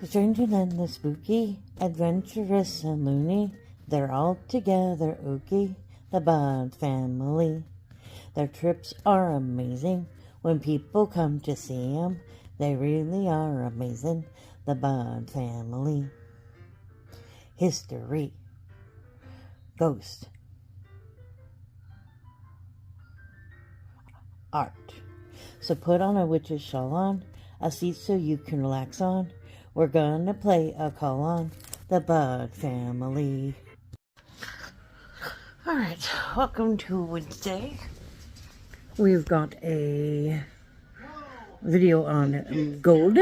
Strange and the spooky, adventurous and loony, they're all together ooky, the Bud family. Their trips are amazing when people come to see 'em. They really are amazing, the Bud family. History, ghost, art. So put on a witch's shawl on, a seat so you can relax on. We're gonna play a call on the Bud family. Alright, welcome to Wednesday. We've got a video on gold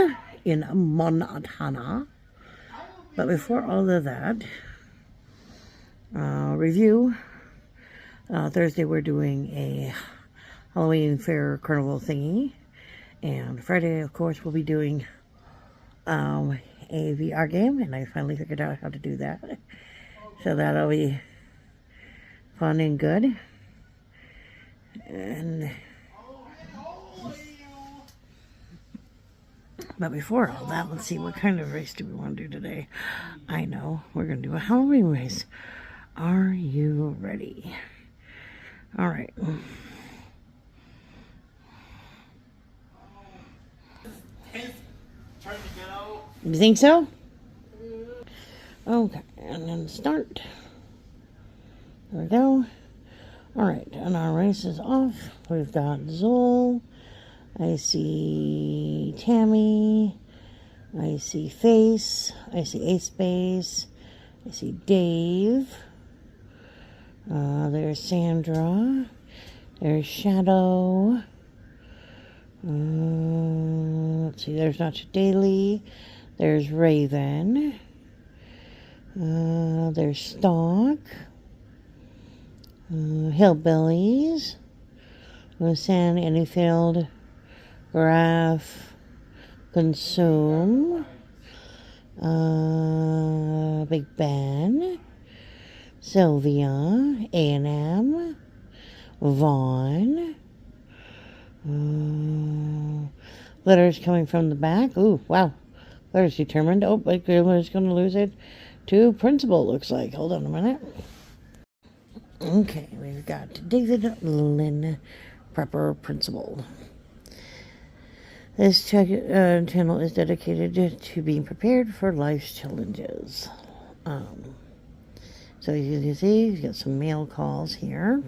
in Montana. But before all of that, review. Thursday we're doing a Halloween fair carnival thingy. And Friday, of course, we'll be doing a VR game, and I finally figured out how to do that. So that'll be fun and good. But before all that, let's see, what kind of race do we want to do today? I know, we're going to do a Halloween race. Are you ready? All right. You think so? Okay, and then start. There we go. Alright, and our race is off. We've got Zool. I see Tammy. I see Face. I see Ace Base. I see Dave. There's Sandra. There's Shadow. Let's see, there's Nacho Daily. There's Raven. There's Stalk. Hillbillies. San Anyfield. Graph. Consume. Big Ben. Sylvia. A&M. Vaughn. Letters coming from the back. Ooh, wow. Letters determined. Oh, but Grimler's going to lose it to Principal, looks like. Hold on a minute. Okay, we've got David Lynn, Prepper Principal. This channel is dedicated to being prepared for life's challenges. So you can see, he's got some mail calls here.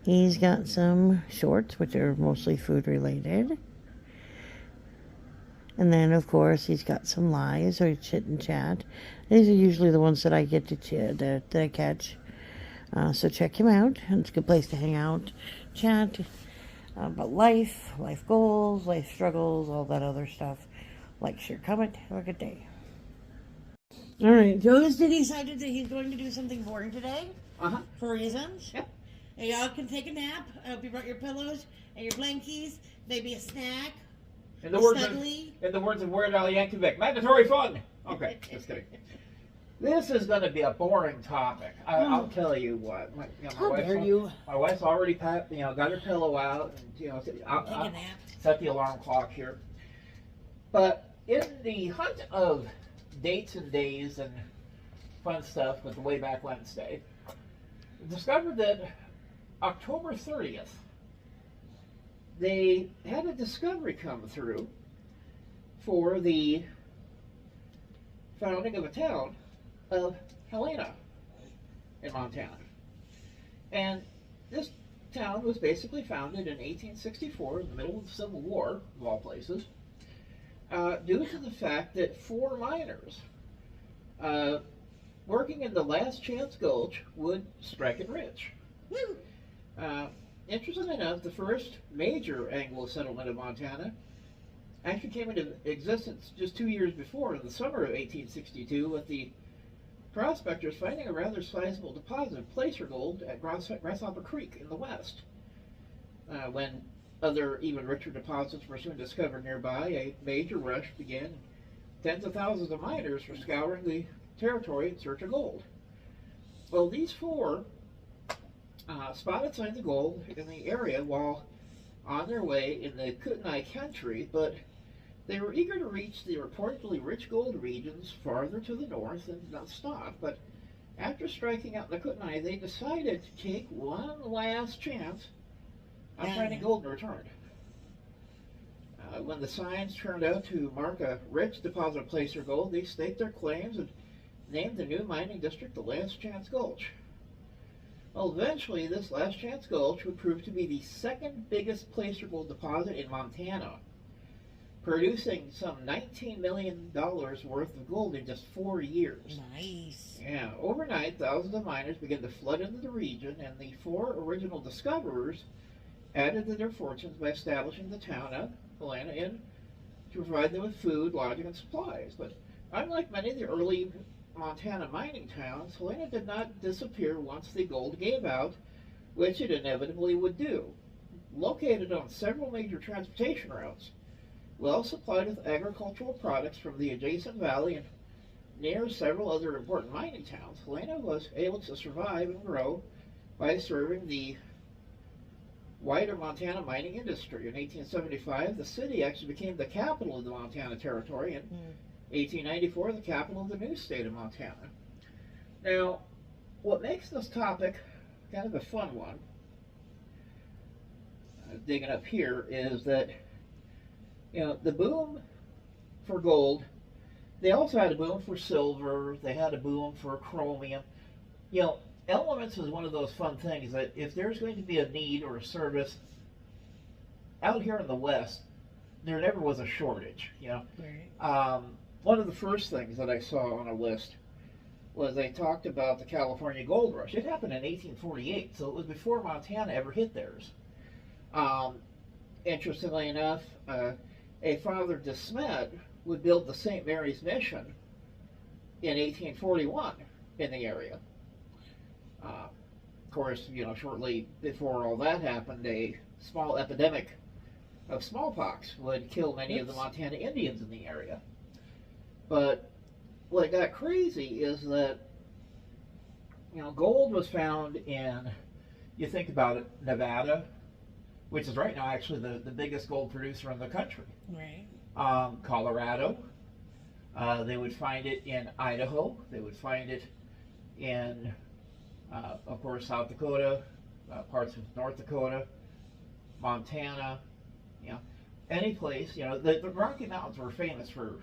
He's got some shorts, which are mostly food related. And then, of course, he's got some lies or chit and chat. These are usually the ones that I get that I catch. So check him out. It's a good place to hang out, chat about life goals, life struggles, all that other stuff. Like, share, comment. Have a good day. All right, Joe has decided that he's going to do something boring today. For reasons. Yep. And y'all can take a nap. I hope you brought your pillows and your blankies, maybe a snack. In the words of Weird Al Yankovic, mandatory fun. Okay, just kidding. This is going to be a boring topic. I'll tell you what. My wife's already got her pillow out. And, I'll set the alarm clock here. But in the hunt of dates and days and fun stuff with the Wayback Wednesday, I discovered that October 30th, they had a discovery come through for the founding of a town of Helena in Montana. And this town was basically founded in 1864 in the middle of the Civil War, of all places, due to the fact that 4 miners working in the Last Chance Gulch would strike it rich. Interestingly enough, the first major Anglo settlement of Montana actually came into existence just 2 years before, in the summer of 1862, with the prospectors finding a rather sizable deposit of placer gold at Grasshopper Creek in the west. When other, even richer deposits were soon discovered nearby, a major rush began. Tens of thousands of miners were scouring the territory in search of gold. Well, these 4 spotted signs of gold in the area while on their way in the Kootenai country, but They were eager to reach the reportedly rich gold regions farther to the north and did not stop, but after striking out in the Kootenai, they decided to take one last chance on finding gold in return. When the signs turned out to mark a rich deposit of placer gold, they staked their claims and named the new mining district the Last Chance Gulch. Well, eventually, this Last Chance Gulch would prove to be the second biggest placer gold deposit in Montana, producing some $19 million worth of gold in just 4 years. Nice. Yeah, overnight, thousands of miners began to flood into the region, and the 4 original discoverers added to their fortunes by establishing the town of Helena Inn to provide them with food, lodging, and supplies. But unlike many of the early Montana mining towns, Helena did not disappear once the gold gave out, which it inevitably would do. Located on several major transportation routes, well supplied with agricultural products from the adjacent valley and near several other important mining towns, Helena was able to survive and grow by serving the wider Montana mining industry. In 1875, the city actually became the capital of the Montana Territory, and 1894, the capital of the new state of Montana. Now, what makes this topic kind of a fun one, digging up here, is that, the boom for gold, they also had a boom for silver, they had a boom for chromium. Elements is one of those fun things that if there's going to be a need or a service out here in the West, there never was a shortage. Right. One of the first things that I saw on a list was they talked about the California gold rush. It happened in 1848, so it was before Montana ever hit theirs. Interestingly enough, a Father De Smet would build the St. Mary's Mission in 1841 in the area. Of course, shortly before all that happened, a small epidemic of smallpox would kill many of the Montana Indians in the area. But what got crazy is that, gold was found in, you think about it, Nevada, which is right now actually the biggest gold producer in the country. Right. Colorado. They would find it in Idaho. They would find it in, of course, South Dakota, parts of North Dakota, Montana, any place. The Rocky Mountains were famous for,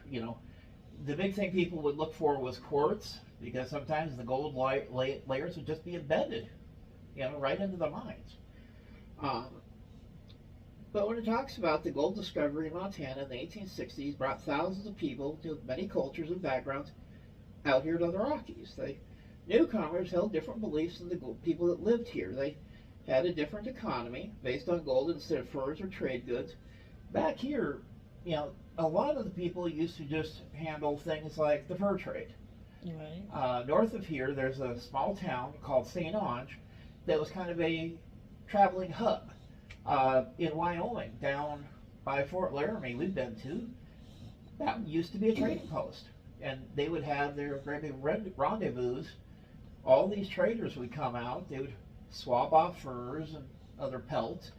the big thing people would look for was quartz, because sometimes the gold layers would just be embedded, right into the mines. But when it talks about the gold discovery in Montana in the 1860s, brought thousands of people to many cultures and backgrounds out here to the Rockies. The newcomers held different beliefs than the people that lived here. They had a different economy based on gold instead of furs or trade goods. Back here, a lot of the people used to just handle things like the fur trade. Right. North of here, there's a small town called St. Onge that was kind of a traveling hub. In Wyoming, down by Fort Laramie, we've been to, that used to be a trading post. And they would have their big rendezvous. All these traders would come out, they would swap off furs and other pelts,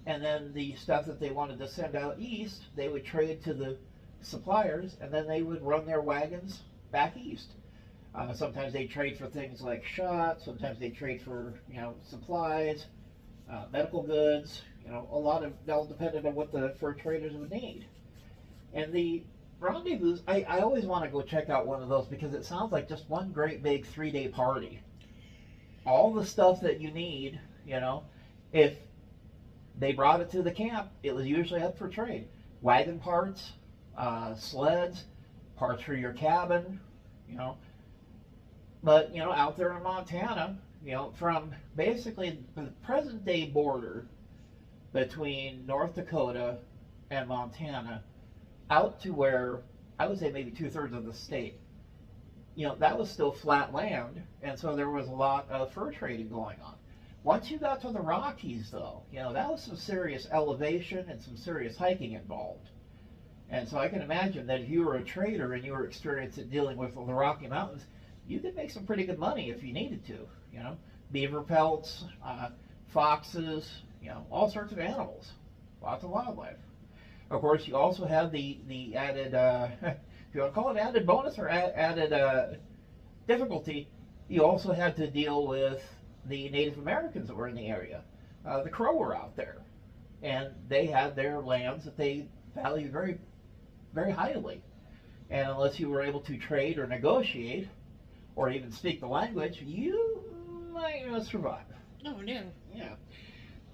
and then the stuff that they wanted to send out east, they would trade to the suppliers, and then they would run their wagons back east. Sometimes they trade for things like shot, sometimes they trade for, supplies, medical goods, a lot of, all depended on what the fur traders would need. And the rendezvous, I always want to go check out one of those because it sounds like just one great big 3-day party. All the stuff that you need, if they brought it to the camp, it was usually up for trade. Wagon parts, sleds, parts for your cabin, But, out there in Montana, from basically the present day border between North Dakota and Montana out to where I would say maybe 2/3 of the state, that was still flat land, and so there was a lot of fur trading going on. Once you got to the Rockies, though, that was some serious elevation and some serious hiking involved. And so I can imagine that if you were a trader and you were experienced at dealing with the Rocky Mountains, you could make some pretty good money if you needed to. Beaver pelts, foxes, all sorts of animals, lots of wildlife. Of course, you also have the added, if you want to call it added bonus or added difficulty, you also had to deal with the Native Americans that were in the area. The Crow were out there, and they had their lands that they valued very, very highly. And unless you were able to trade or negotiate, or even speak the language, you might not survive. Oh, no. Yeah.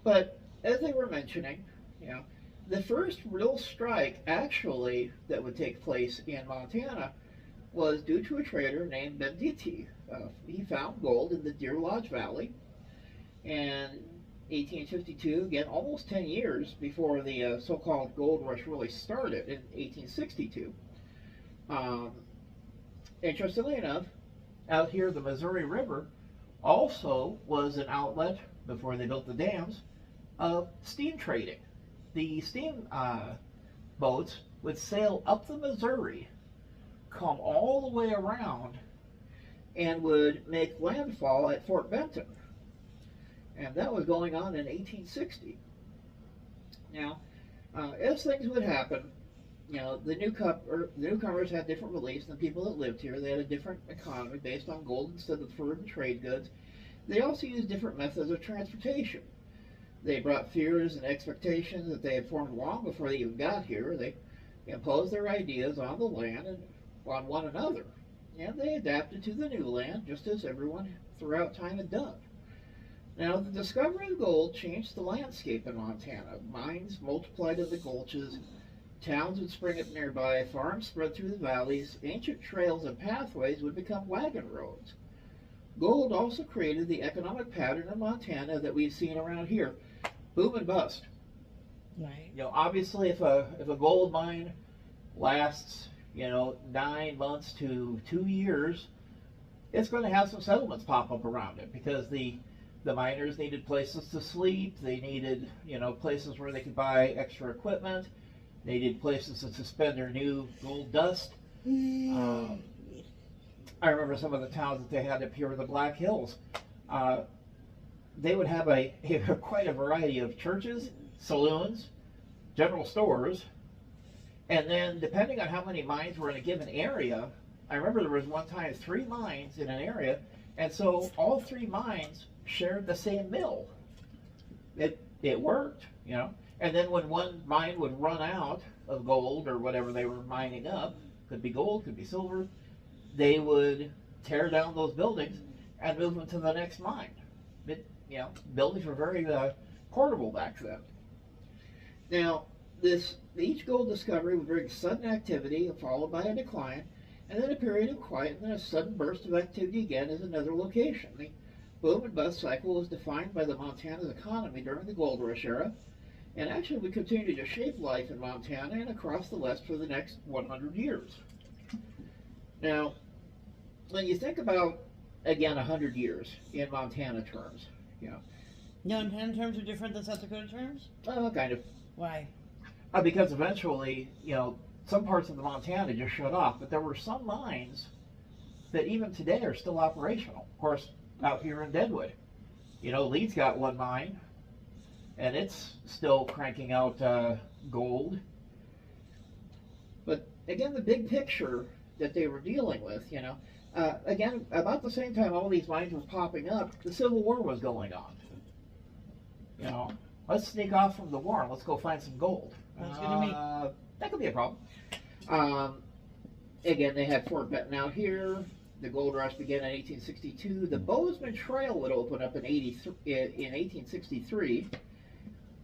But as they were mentioning, you know, the first real strike actually that would take place in Montana was due to a trader named Benditti. He found gold in the Deer Lodge Valley, and 1852, again, almost 10 years before the so-called gold rush really started in 1862. Interestingly enough, out here, the Missouri River also was an outlet, before they built the dams, of steam trading. The steam boats would sail up the Missouri, come all the way around, and would make landfall at Fort Benton. And that was going on in 1860. Now, as things would happen, you know, the newcomers had different beliefs than people that lived here. They had a different economy based on gold instead of fur and trade goods. They also used different methods of transportation. They brought fears and expectations that they had formed long before they even got here. They imposed their ideas on the land and on one another. And they adapted to the new land, just as everyone throughout time had done. Now, the discovery of gold changed the landscape in Montana. Mines multiplied in the gulches, towns would spring up nearby, farms spread through the valleys, ancient trails and pathways would become wagon roads. Gold also created the economic pattern in Montana that we've seen around here. Boom and bust. Right. You know, obviously if a gold mine lasts, 9 months to 2 years, it's going to have some settlements pop up around it because the miners needed places to sleep. They needed, places where they could buy extra equipment. They needed places to suspend their new gold dust. I remember some of the towns that they had up here in the Black Hills. They would have quite a variety of churches, saloons, general stores, and then depending on how many mines were in a given area, I remember there was one time 3 mines in an area, and so all 3 mines shared the same mill. It worked, and then when one mine would run out of gold or whatever they were mining up, could be gold, could be silver, they would tear down those buildings and move them to the next mine. Buildings were very portable back then. Now, each gold discovery would bring sudden activity followed by a decline, and then a period of quiet, and then a sudden burst of activity again as another location. The boom and bust cycle was defined by the Montana's economy during the gold rush era, and actually would continue to shape life in Montana and across the West for the next 100 years. Now, when you think about, again, 100 years in Montana terms, Montana terms are different than South Dakota terms? Kind of. Why? Because eventually, some parts of the Montana just shut off, but there were some mines that even today are still operational. Of course, out here in Deadwood, Lee's got one mine, and it's still cranking out gold. But again, the big picture that they were dealing with, again, about the same time all these mines were popping up, the Civil War was going on. Let's sneak off from the war and let's go find some gold. That could be a problem. Again, they had Fort Benton out here. The gold rush began in 1862. The Bozeman Trail would open up in 1863.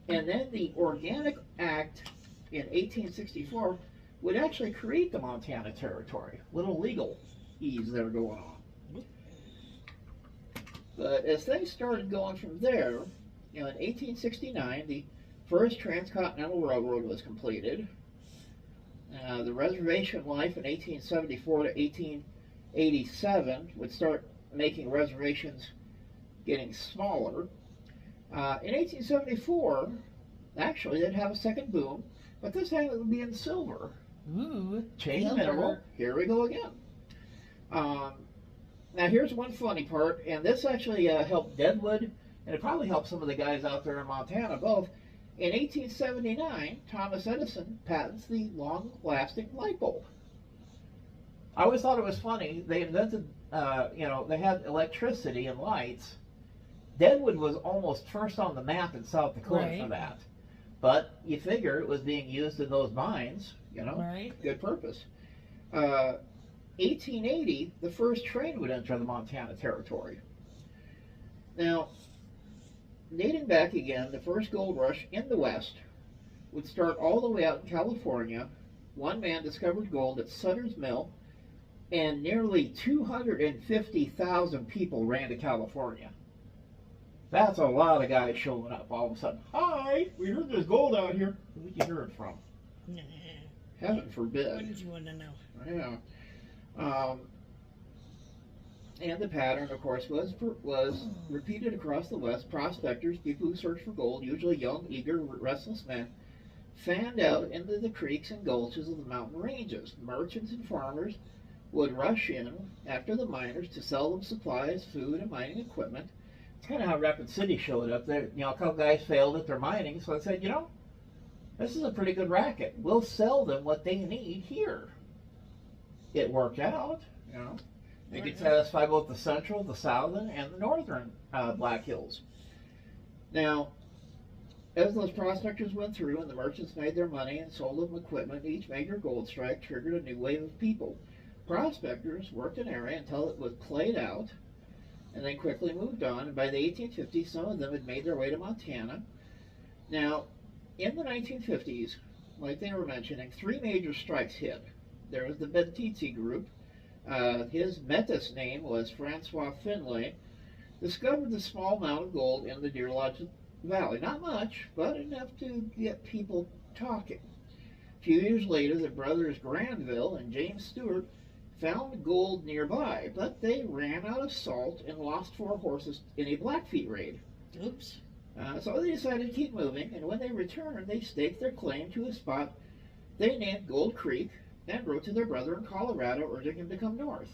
And then the Organic Act in 1864 would actually create the Montana Territory. Little legal ease that are going on. But as things started going from there, in 1869, the first transcontinental railroad was completed. The reservation life in 1874 to 1887 would start making reservations getting smaller. In 1874, actually, they'd have a second boom, but this time it would be in silver. Ooh, Change mineral. Here we go again. Now, here's one funny part, and this actually helped Deadwood, and it probably helped some of the guys out there in Montana both. In 1879, Thomas Edison patents the long-lasting light bulb. I always thought it was funny. They invented, they had electricity and lights. Deadwood was almost first on the map in South Dakota for that. But you figure it was being used in those mines, good purpose. 1880, the first train would enter the Montana Territory. Now, dating back again, the first gold rush in the West would start all the way out in California. One man discovered gold at Sutter's Mill, and nearly 250,000 people ran to California. That's a lot of guys showing up all of a sudden. Hi, we heard there's gold out here. Who did you hear it from? Heaven forbid. Wouldn't you want to know? Yeah. And the pattern, of course, was repeated across the West. Prospectors, people who searched for gold, usually young, eager, restless men, fanned out into the creeks and gulches of the mountain ranges. Merchants and farmers would rush in after the miners to sell them supplies, food, and mining equipment. It's kind of how Rapid City showed up. There, a couple guys failed at their mining, so I said, this is a pretty good racket. We'll sell them what they need here. It worked out, They could satisfy both the central, the southern, and the northern Black Hills. Now, as those prospectors went through and the merchants made their money and sold them equipment, each major gold strike triggered a new wave of people. Prospectors worked an area until it was played out and then quickly moved on. And by the 1850s, some of them had made their way to Montana. Now, in the 1950s, like they were mentioning, 3 major strikes hit. There was the Bentizzi group. His Metis name was Francois Finlay. Discovered a small amount of gold in the Deer Lodge Valley. Not much, but enough to get people talking. A few years later, the brothers Granville and James Stewart found gold nearby, but they ran out of salt and lost 4 horses in a Blackfeet raid. Oops. So they decided to keep moving, and when they returned, they staked their claim to a spot they named Gold Creek and wrote to their brother in Colorado urging him to come north.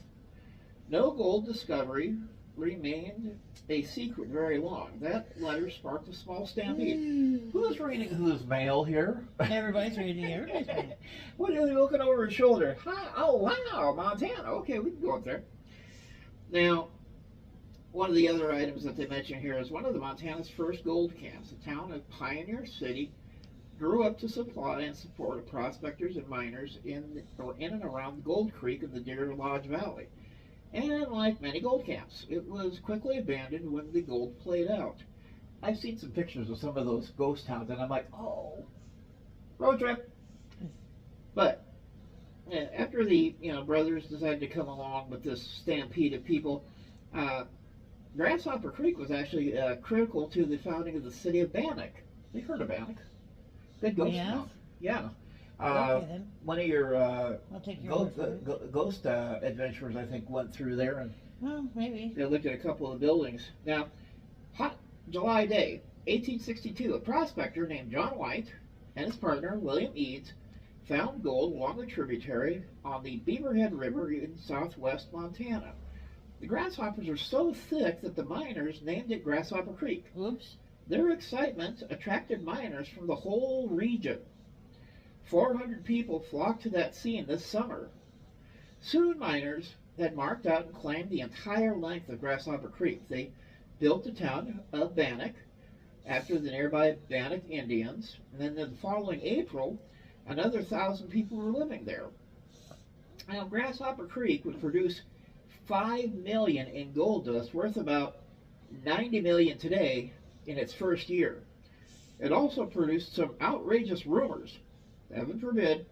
No gold discovery remained a secret very long. That letter sparked a small stampede. Who's reading whose mail here? Everybody's reading everybody's mail. What are they looking over his shoulder? Hi, oh, wow, Montana. Okay, we can go up there. Now, one of the other items that they mention here is one of the Montana's first gold camps. The town of Pioneer City grew up to supply and support prospectors and miners in and around Gold Creek in the Deer Lodge Valley. And like many gold camps, it was quickly abandoned when the gold played out. I've seen some pictures of some of those ghost towns, and I'm like, oh, road trip. But after the brothers decided to come along with this stampede of people, Grasshopper Creek was actually critical to the founding of the city of Bannock. You've heard of Bannock? Good ghost town. Yeah. Okay, one of your I'll take your ghost adventurers, I think, went through there and maybe they looked at a couple of buildings. Now, hot July day, 1862, a prospector named John White and his partner William Eads found gold along the tributary on the Beaverhead River in southwest Montana. The grasshoppers are so thick that the miners named it Grasshopper Creek. Oops. Their excitement attracted miners from the whole region. 400 people flocked to that scene this summer. Soon miners had marked out and claimed the entire length of Grasshopper Creek. They built the town of Bannock after the nearby Bannock Indians, and then the following April, another 1,000 people were living there. Now, Grasshopper Creek would produce $5 million in gold dust, worth about $90 million today in its first year. It also produced some outrageous rumors. Heaven forbid.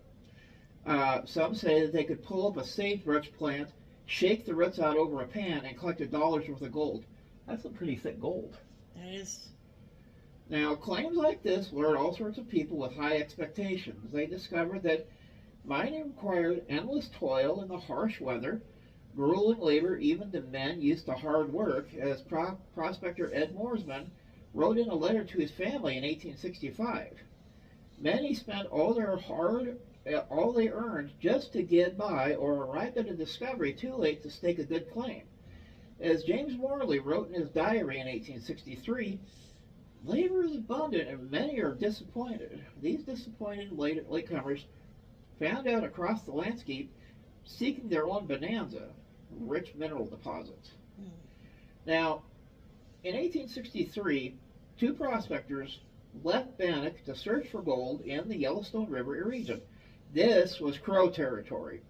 Some say that they could pull up a sagebrush plant, shake the roots out over a pan, and collect $1 worth of gold. That's some pretty thick gold. That is. Now, claims like this lured all sorts of people with high expectations. They discovered that mining required endless toil in the harsh weather, grueling labor even to men used to hard work, as prospector Ed Moorsman wrote in a letter to his family in 1865. Many spent all they earned just to get by or arrived at a discovery too late to stake a good claim. As James Morley wrote in his diary in 1863, Labor is abundant and many are disappointed. These disappointed latecomers found out across the landscape seeking their own bonanza, rich mineral deposits. Now, in 1863, two prospectors left Bannock to search for gold in the Yellowstone River region. This was Crow territory.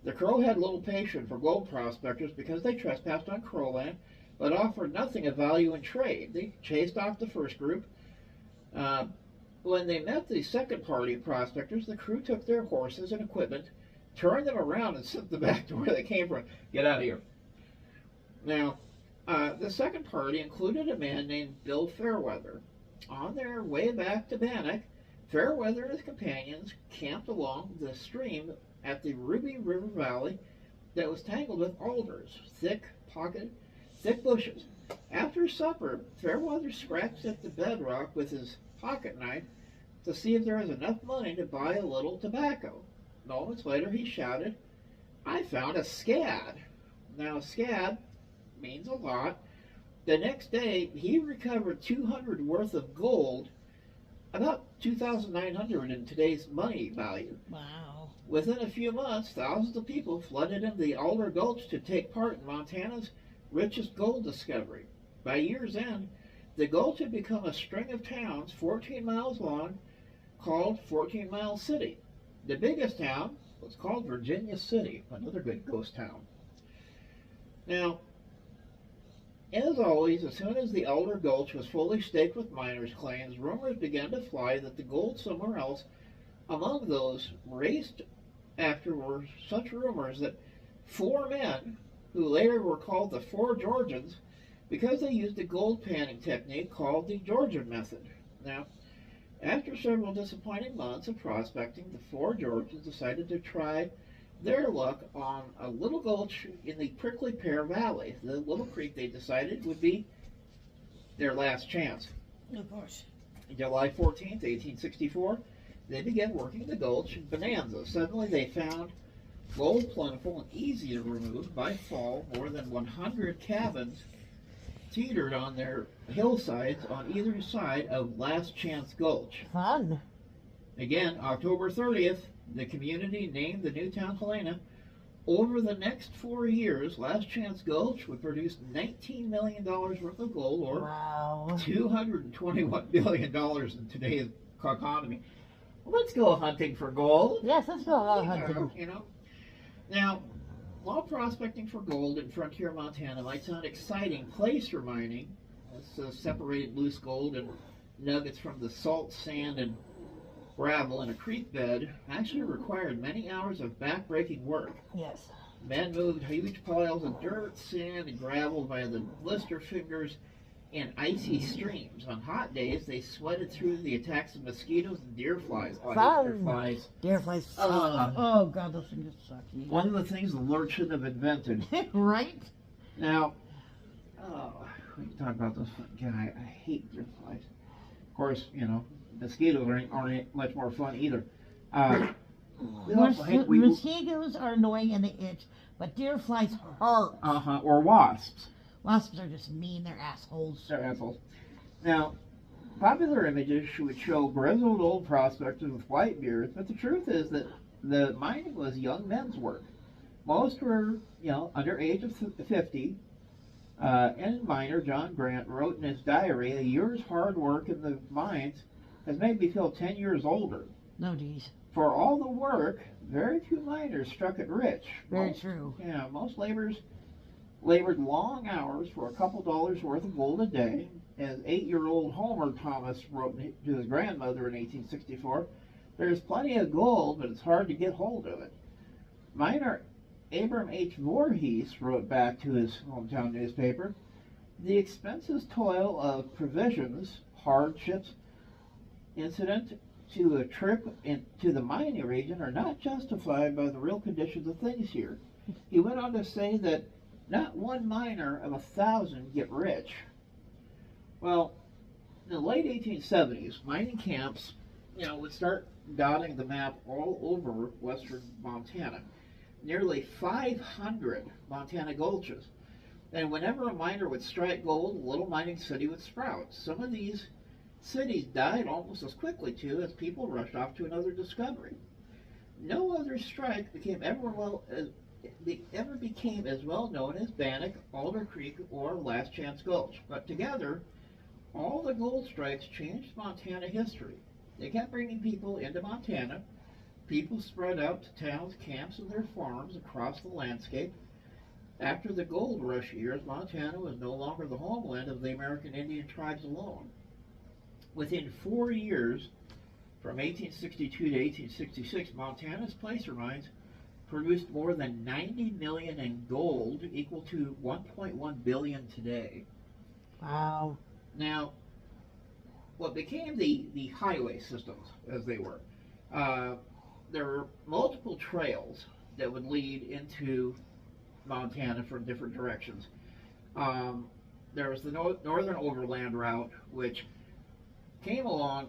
The Crow had little patience for gold prospectors because they trespassed on Crow land, but offered nothing of value in trade. They chased off the first group. When they met the second party of prospectors, the crew took their horses and equipment, turned them around, and sent them back to where they came from. Get out of here. Now, the second party included a man named Bill Fairweather. On their way back to Bannock, Fairweather and his companions camped along the stream at the Ruby River Valley that was tangled with alders, thick bushes. After supper, Fairweather scratched at the bedrock with his pocket knife to see if there was enough money to buy a little tobacco. Moments later, he shouted, "I found a scad." Now, a scad means a lot. The next day, he recovered 200 worth of gold, about 2,900 in today's money value. Wow. Within a few months, thousands of people flooded into the Alder Gulch to take part in Montana's richest gold discovery. By year's end, the gulch had become a string of towns 14 miles long called 14 Mile City. The biggest town was called Virginia City, another good ghost town. Now, as always, as soon as the Alder Gulch was fully staked with miners' claims, rumors began to fly that the gold somewhere else. Among those raced after were such rumors that four men, who later were called the Four Georgians, because they used a gold panning technique called the Georgian method. Now, after several disappointing months of prospecting, the Four Georgians decided to try their luck on a little gulch in the Prickly Pear Valley. The little creek, they decided, would be their last chance. Of course. July 14th, 1864, they began working the gulch in Bonanza. Suddenly they found gold plentiful and easy to remove. By fall, more than 100 cabins teetered on their hillsides on either side of Last Chance Gulch. Fun. Again, October 30th, the community named the new town Helena. Over the next 4 years, Last Chance Gulch would produce $19 million worth of gold, or wow, $221 billion in today's economy. Let's go hunting for gold. Yes, let's go hunting. You know. Now, while prospecting for gold in frontier Montana might sound exciting place for mining, as separated loose gold and nuggets from the salt, sand, and gravel in a creek bed, actually required many hours of back-breaking work. Yes. Men moved huge piles of dirt, sand, and gravel via the blister fingers in icy streams. On hot days, they sweated through the attacks of mosquitoes and deer flies. Oh, I hate deer flies. Deer flies suck. Oh, God, those things suck. One of the things the Lord shouldn't have invented. Right? Now, we can talk about those. God, I hate deer flies. Of course, you know, mosquitoes aren't much more fun either. Mosquitoes are annoying and they itch, but deer flies hurt. Or wasps. Wasps are just mean. They're assholes. They're assholes. Now, popular images would show grizzled old prospectors with white beards, but the truth is that the mining was young men's work. Most were, you know, under age of 50. And miner John Grant wrote in his diary, "A year's hard work in the mines has made me feel 10 years older." No, geez. For all the work, very few miners struck it rich. Very true. Yeah, most labored long hours for a couple dollars worth of gold a day. As 8-year-old Homer Thomas wrote to his grandmother in 1864, "There's plenty of gold, but it's hard to get hold of it." Miner Abram H. Voorhees wrote back to his hometown newspaper, "The expenses toil of provisions, hardships incident to a trip into the mining region are not justified by the real conditions of things here." He went on to say that not one miner of 1,000 get rich. Well, in the late 1870s, mining camps, you know, would start dotting the map all over western Montana. Nearly 500 Montana gulches. And whenever a miner would strike gold, a little mining city would sprout. Some of these cities died almost as quickly, too, as people rushed off to another discovery. No other strike ever became as well known as Bannock, Alder Creek, or Last Chance Gulch. But together, all the gold strikes changed Montana history. They kept bringing people into Montana. People spread out to towns, camps, and their farms across the landscape. After the gold rush years, Montana was no longer the homeland of the American Indian tribes alone. Within 4 years, from 1862 to 1866, Montana's placer mines produced more than 90 million in gold, equal to 1.1 billion today. Wow. Now, what became the highway systems, as they were, there were multiple trails that would lead into Montana from different directions. There was the Northern Overland Route, which came along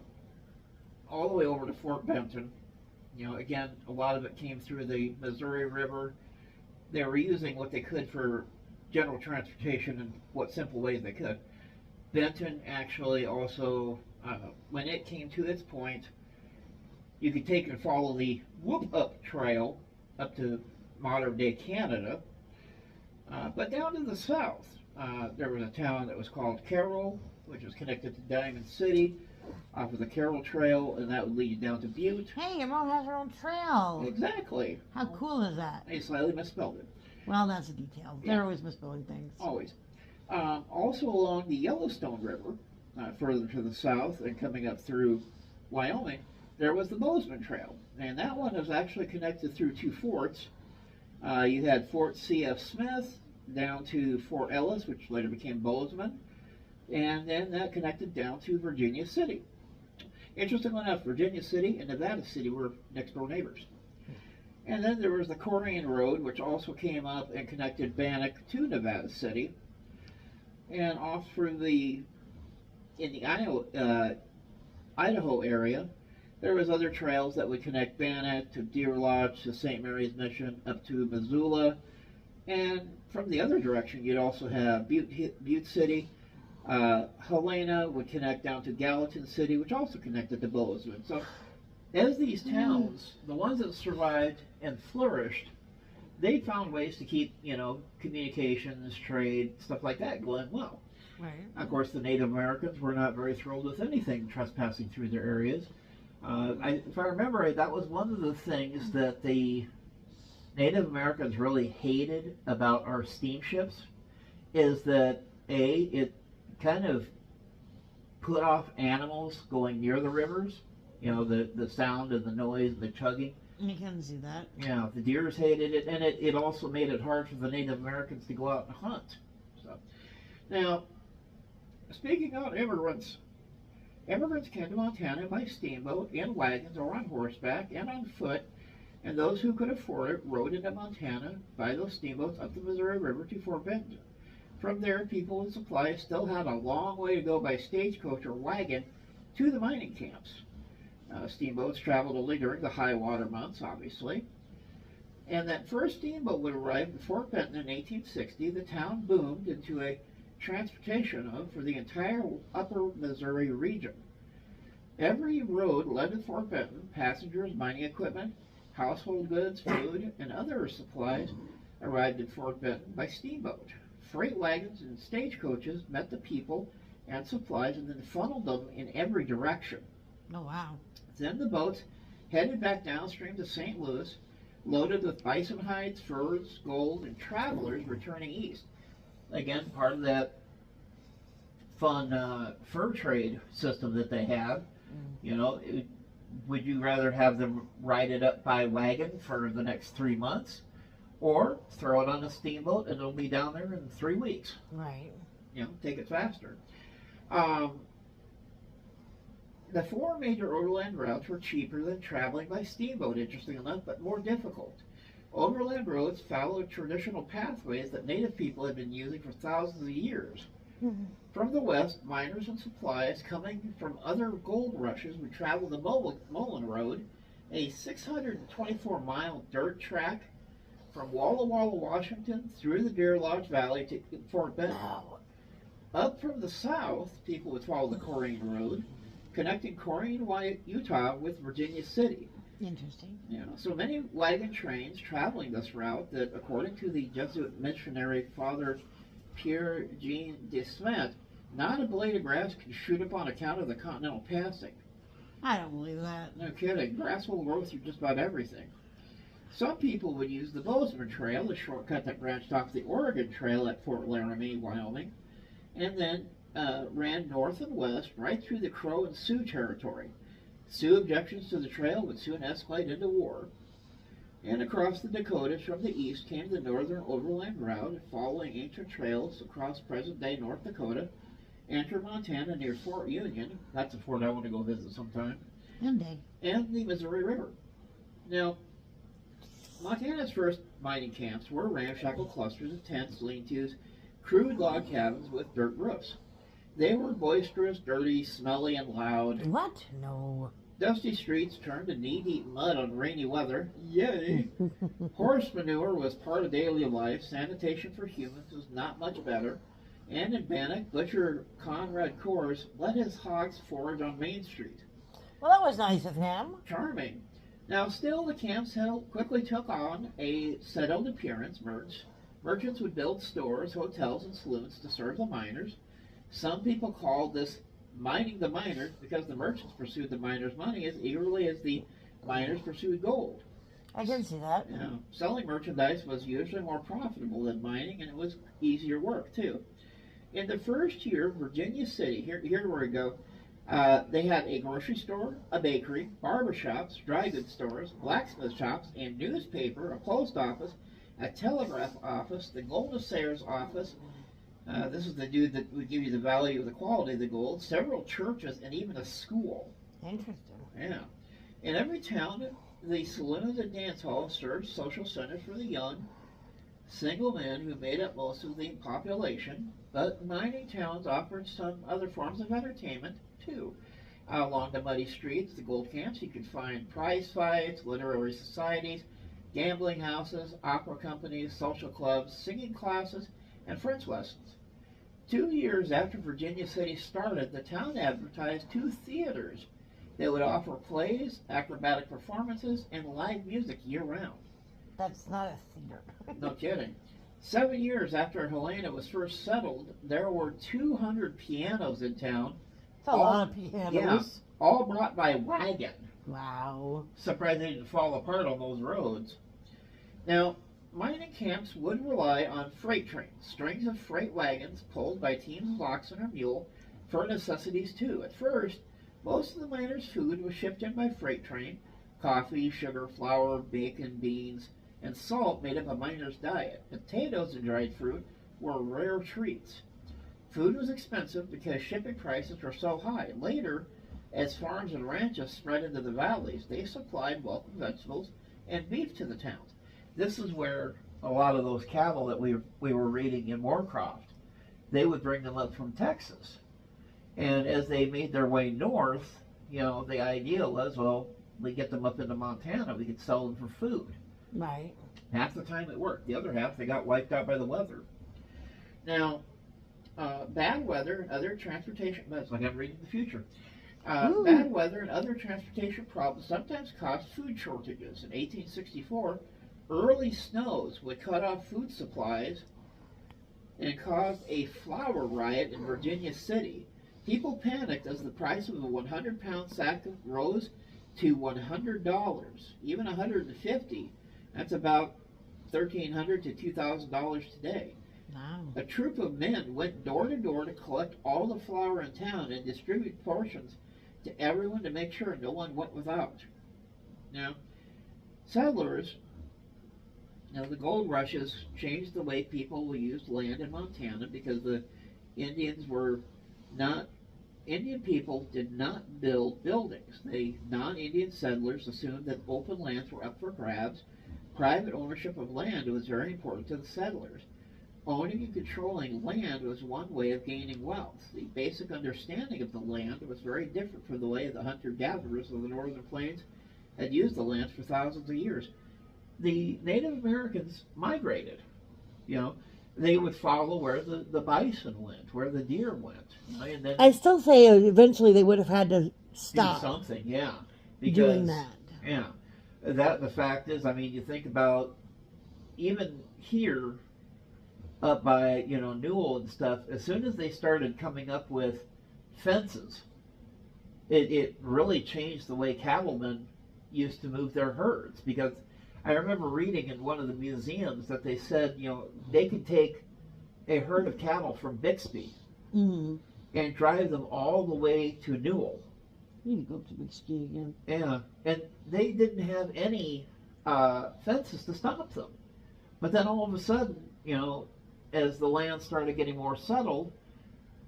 all the way over to Fort Benton. You know, again, a lot of it came through the Missouri River. They were using what they could for general transportation in what simple ways they could. Benton actually also, when it came to its point, you could take and follow the Whoop Up Trail up to modern day Canada. But down to the south, there was a town that was called Carroll, which was connected to Diamond City off of the Carroll Trail, and that would lead you down to Butte. Hey, your mom has her own trail. Exactly. How cool is that? They slightly misspelled it. Well, that's a detail. Yeah. They're always misspelling things. Always. Also along the Yellowstone River, further to the south and coming up through Wyoming, there was the Bozeman Trail. And that one was actually connected through two forts. You had Fort C.F. Smith down to Fort Ellis, which later became Bozeman. And then that connected down to Virginia City. Interestingly enough, Virginia City and Nevada City were next door neighbors. And then there was the Corrigan Road, which also came up and connected Bannock to Nevada City. And off through in the Idaho area, there was other trails that would connect Bannock to Deer Lodge to St. Mary's Mission up to Missoula. And from the other direction, you'd also have Butte City. Helena would connect down to Gallatin City, which also connected to Bozeman. So as these towns, the ones that survived and flourished, they found ways to keep, communications, trade, stuff like that going well. Right. Of course, the Native Americans were not very thrilled with anything trespassing through their areas. If I remember right, that was one of the things that the Native Americans really hated about our steamships, is that it kind of put off animals going near the rivers. The sound and the noise and the chugging. You can see that. Yeah, the deers hated it, and it also made it hard for the Native Americans to go out and hunt. So, now, speaking of immigrants came to Montana by steamboat, in wagons, or on horseback, and on foot, and those who could afford it rode into Montana by those steamboats up the Missouri River to Fort Benton. From there, people and supplies still had a long way to go by stagecoach or wagon to the mining camps. Steamboats traveled only during the high water months, obviously. And that first steamboat would arrive at Fort Benton in 1860. The town boomed into a transportation hub for the entire upper Missouri region. Every road led to Fort Benton. Passengers, mining equipment, household goods, food, and other supplies arrived at Fort Benton by steamboat. Freight wagons and stagecoaches met the people and supplies and then funneled them in every direction. Oh, wow. Then the boats headed back downstream to St. Louis, loaded with bison hides, furs, gold, and travelers returning east. Again, part of that fun fur trade system that they have. Would you rather have them ride it up by wagon for the next 3 months, or throw it on a steamboat and it'll be down there in 3 weeks? Right. Take it faster. The 4 major overland routes were cheaper than traveling by steamboat, interesting enough, but more difficult. Overland roads followed traditional pathways that native people had been using for thousands of years. Mm-hmm. From the west, miners and supplies coming from other gold rushes would travel the Mullen Road, a 624-mile dirt track from Walla Walla, Washington, through the Deer Lodge Valley to Fort Benning. Wow. Up from the south, people would follow the Corrine Road, connecting Corrine, Utah with Virginia City. Interesting. Yeah, so many wagon trains traveling this route that, according to the Jesuit missionary Father Pierre Jean de Smet, not a blade of grass can shoot up on account of the continental passing. I don't believe that. No kidding. Grass will grow through just about everything. Some people would use the Bozeman Trail, a shortcut that branched off the Oregon Trail at Fort Laramie, Wyoming, and then ran north and west right through the Crow and Sioux territory. Sioux objections to the trail would soon escalate into war. And across the Dakotas from the east came the northern overland route, following ancient trails across present-day North Dakota, enter Montana near Fort Union. That's a fort I want to go visit sometime. Someday. And the Missouri River. Now, Montana's first mining camps were ramshackle clusters of tents, lean-tos, crude log cabins with dirt roofs. They were boisterous, dirty, smelly, and loud. What? No. Dusty streets turned to knee-deep mud on rainy weather. Yay! Horse manure was part of daily life. Sanitation for humans was not much better. And in Bannock, butcher Conrad Kors let his hogs forage on Main Street. Well, that was nice of him. Charming. Now, still, the camps quickly took on a settled appearance. Merchants would build stores, hotels, and saloons to serve the miners. Some people called this mining the miners because the merchants pursued the miners' money as eagerly as the miners pursued gold. I can see that. Yeah. Selling merchandise was usually more profitable than mining, and it was easier work, too. In the first year, Virginia City, here where we go, they had a grocery store, a bakery, barber shops, dry goods stores, blacksmith shops, a newspaper, a post office, a telegraph office, the gold assayer's office. This is the dude that would give you the value of the quality of the gold, several churches, and even a school. Interesting. Yeah. In every town, the saloons and dance halls served social centers for the young, single men who made up most of the population, but mining towns offered some other forms of entertainment, too. Along the muddy streets, the gold camps, you could find prize fights, literary societies, gambling houses, opera companies, social clubs, singing classes, and French lessons. 2 years after Virginia City started, the town advertised 2 theaters that would offer plays, acrobatic performances, and live music year-round. That's not a theater. No kidding. 7 years after Helena was first settled, there were 200 pianos in town. It's a lot of pianos. Yeah, all brought by wagon. Wow. Surprised they didn't fall apart on those roads. Now, mining camps would rely on freight trains, strings of freight wagons pulled by teams of oxen or mule for necessities too. At first, most of the miners' food was shipped in by freight train. Coffee, sugar, flour, bacon, beans, and salt made up a miner's diet. Potatoes and dried fruit were rare treats. Food was expensive because shipping prices were so high. Later, as farms and ranches spread into the valleys, they supplied welcome vegetables and beef to the towns. This is where a lot of those cattle that we were reading in Moorcroft, they would bring them up from Texas. And as they made their way north, the idea was, well, we get them up into Montana, we could sell them for food. Right. Half the time it worked. The other half, they got wiped out by the weather. Now, bad weather and other transportation, it's like I'm reading the future. Bad weather and other transportation problems sometimes caused food shortages. In 1864, early snows would cut off food supplies and caused a flour riot in Virginia City. People panicked as the price of a 100-pound sack rose to $100, even $150. That's about $1,300 to $2,000 today. Wow. A troop of men went door to door to collect all the flour in town and distribute portions to everyone to make sure no one went without. Now, settlers, the gold rushes changed the way people used land in Montana because the Indian people did not build buildings. Non-Indian settlers assumed that open lands were up for grabs. Private ownership of land was very important to the settlers. Owning and controlling land was one way of gaining wealth. The basic understanding of the land was very different from the way the hunter-gatherers of the northern plains had used the land for thousands of years. the Native Americans migrated. You know, they would follow where the bison went, where the deer went, and then I still say eventually they would have had to do stop something. Yeah, doing because that. yeah, that the fact is, I mean, you think about even here up by Newell and stuff. As soon as they started coming up with fences, it really changed the way cattlemen used to move their herds. Because I remember reading in one of the museums that they said they could take a herd of cattle from Bixby Mm-hmm. and drive them all the way to Newell. You need to go up to Bixby again. Yeah, and they didn't have any fences to stop them. But then all of a sudden, as the land started getting more settled,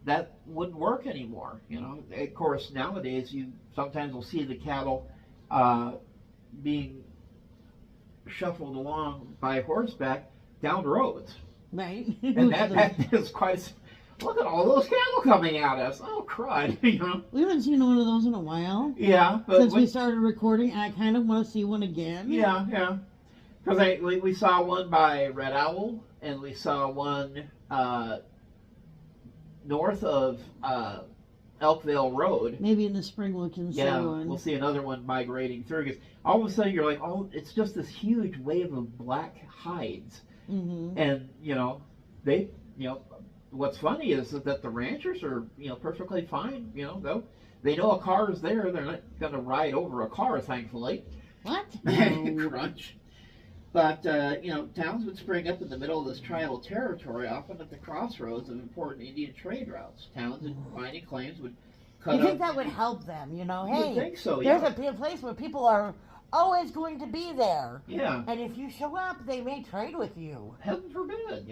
that wouldn't work anymore. Of course, nowadays you sometimes will see the cattle being shuffled along by horseback down the roads, Right. and that is quite. Look at all those cattle coming at us! Oh, crud! We haven't seen one of those in a while. Yeah, but Since we started recording, and I kind of want to see one again. Yeah, yeah. Because we saw one by Red Owl, and we saw one north of Elkvale Road. Maybe in the spring we can see one. We'll see another one migrating through. Because all of a sudden you're like, oh, it's just this huge wave of black hides. Mm-hmm. And, they, what's funny is that the ranchers are, perfectly fine. They know a car is there. They're not going to ride over a car, thankfully. What? Crunch. But, towns would spring up in the middle of this tribal territory, often at the crossroads of important Indian trade routes. Towns and mining claims would cut You think up. that would help them, You Hey, would think so, there's yeah. a place where people are always going to be there. Yeah. And if you show up, they may trade with you. Heaven forbid,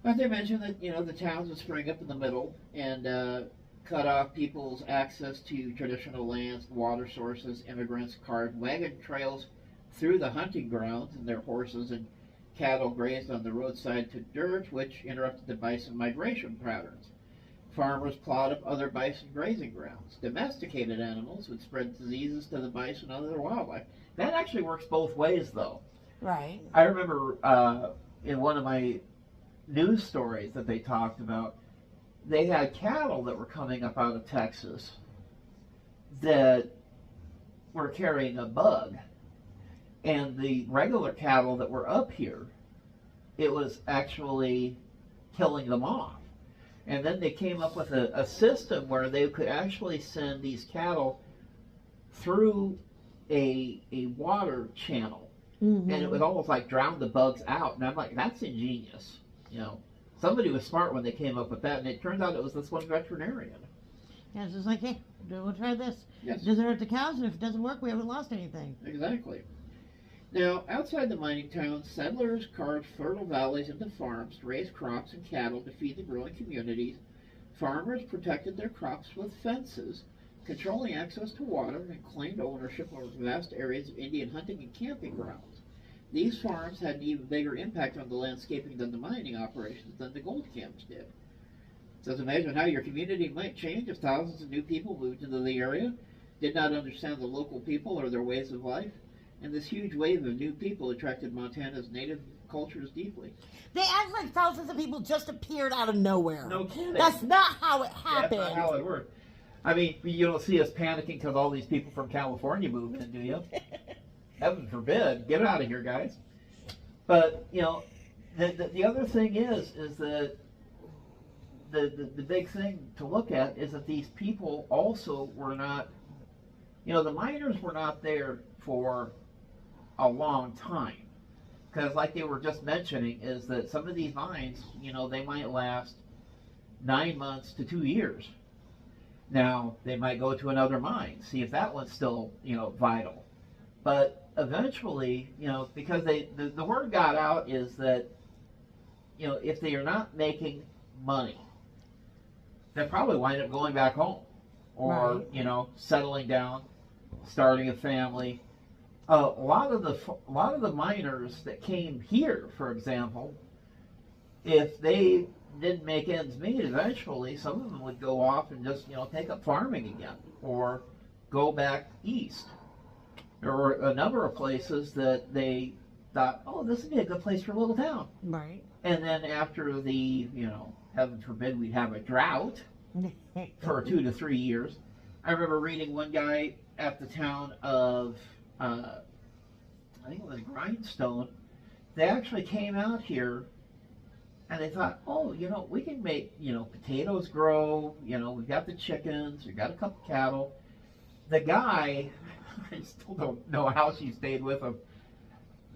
But they mentioned that, the towns would spring up in the middle and cut off people's access to traditional lands, water sources. Immigrants carved wagon trails through the hunting grounds, and their horses and cattle grazed on the roadside to dirt, which interrupted the bison migration patterns. Farmers plowed up other bison grazing grounds. Domesticated animals would spread diseases to the bison and other wildlife. That actually works both ways, though. Right. I remember in one of my news stories that they talked about, they had cattle that were coming up out of Texas that were carrying a bug. And the regular cattle that were up here, it was actually killing them off. And then they came up with a system where they could actually send these cattle through a water channel. Mm-hmm. And it would almost like drown the bugs out. And I'm like, that's ingenious. Somebody was smart when they came up with that. And it turned out it was this one veterinarian. Yeah, it's just like, hey, we'll try this. Yes. It doesn't hurt the cows, and if it doesn't work, we haven't lost anything. Exactly. Now, outside the mining towns, settlers carved fertile valleys into farms to raise crops and cattle to feed the growing communities. Farmers protected their crops with fences, controlling access to water, and claimed ownership over vast areas of Indian hunting and camping grounds. These farms had an even bigger impact on the landscaping than the mining operations than the gold camps did. So imagine how your community might change if thousands of new people moved into the area, did not understand the local people or their ways of life, and this huge wave of new people attracted Montana's native cultures deeply. They act like thousands of people just appeared out of nowhere. No kidding. That's not how it happened. That's not how it worked. I mean, you don't see us panicking because all these people from California moved in, do you? Heaven forbid. Get out of here, guys. But, the other thing is that the big thing to look at is that these people also were not, the miners were not there for a long time. Because like they were just mentioning, is that some of these mines, they might last 9 months to 2 years. Now, they might go to another mine, see if that one's still, vital. But eventually, because the word got out is that, if they are not making money, they'll probably wind up going back home. Or, Right. Settling down, starting a family. A lot of the miners that came here, for example, if they didn't make ends meet, eventually some of them would go off and just take up farming again or go back east. there were a number of places that they thought, oh, this would be a good place for a little town. Right. And then after the, heaven forbid we'd have a drought for 2 to 3 years. I remember reading one guy at the town of, I think it was Grindstone. They actually came out here and they thought, oh, we can make, potatoes grow, we've got the chickens, we've got a couple cattle. The guy, I still don't know how she stayed with him.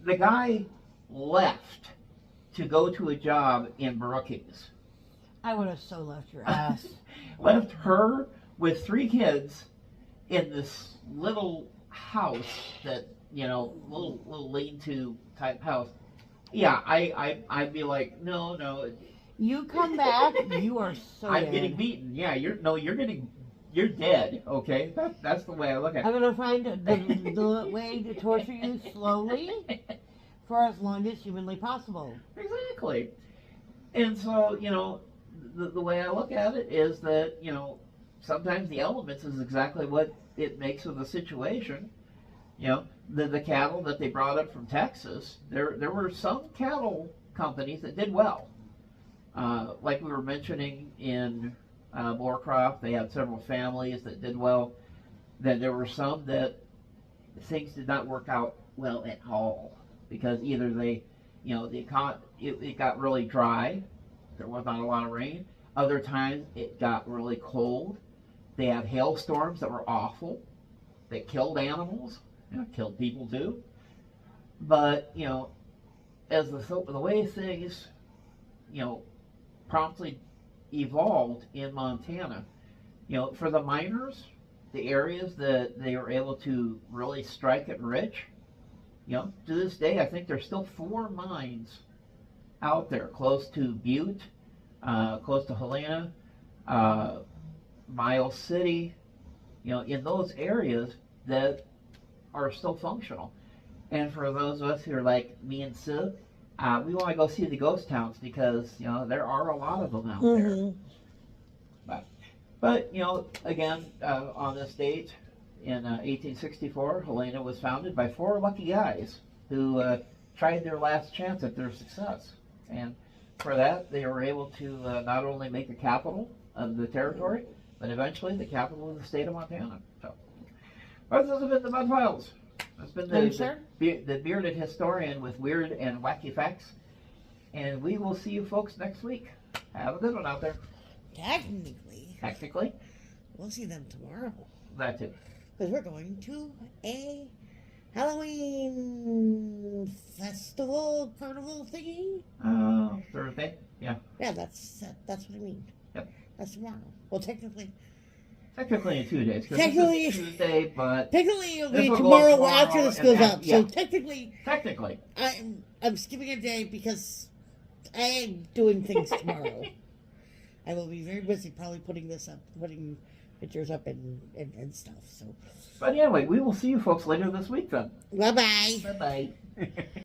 The guy left to go to a job in Brookings. I would have so left your ass. Left her with 3 kids in this little house that, little lean-to type house. Yeah, I'd be like, no. You come back, you are so I'm dead. getting beaten. Yeah, you're dead. Okay, that's the way I look at it. I'm gonna find the way to torture you slowly for as long as humanly possible. Exactly. And so, the way I look at it is that, sometimes the elements is exactly what it makes of the situation. The cattle that they brought up from Texas, there were some cattle companies that did well. Like we were mentioning in Moorcroft, they had several families that did well. Then there were some that things did not work out well at all because either they, it got really dry, there was not a lot of rain. Other times it got really cold. They had hailstorms that were awful, that killed animals, killed people too. But as the way things, promptly evolved in Montana, for the miners, the areas that they were able to really strike it rich, to this day, I think there's still 4 mines out there close to Butte, close to Helena, Miles City, in those areas that are still functional. And for those of us who are like me and Sue, we want to go see the ghost towns because, there are a lot of them out there. But again, on this date in 1864, Helena was founded by 4 lucky guys who tried their last chance at their success. And for that, they were able to not only make the capital of the territory, but eventually the capital of the state of Montana. So, well, this has been the Mud Files. It's been the bearded historian with weird and wacky facts. And we will see you folks next week. Have a good one out there. Technically. We'll see them tomorrow. That too. Because we're going to a Halloween festival, carnival thingy. Thursday? Yeah. Yeah, that's what I mean. Yep. That's tomorrow. Well, technically in 2 days. Technically, this is Tuesday, but technically it'll this be will go tomorrow after this goes up. yeah. So technically, I'm skipping a day because I am doing things tomorrow. I will be very busy probably putting pictures up and stuff. So, but anyway, we will see you folks later this week then. Bye bye. Bye bye.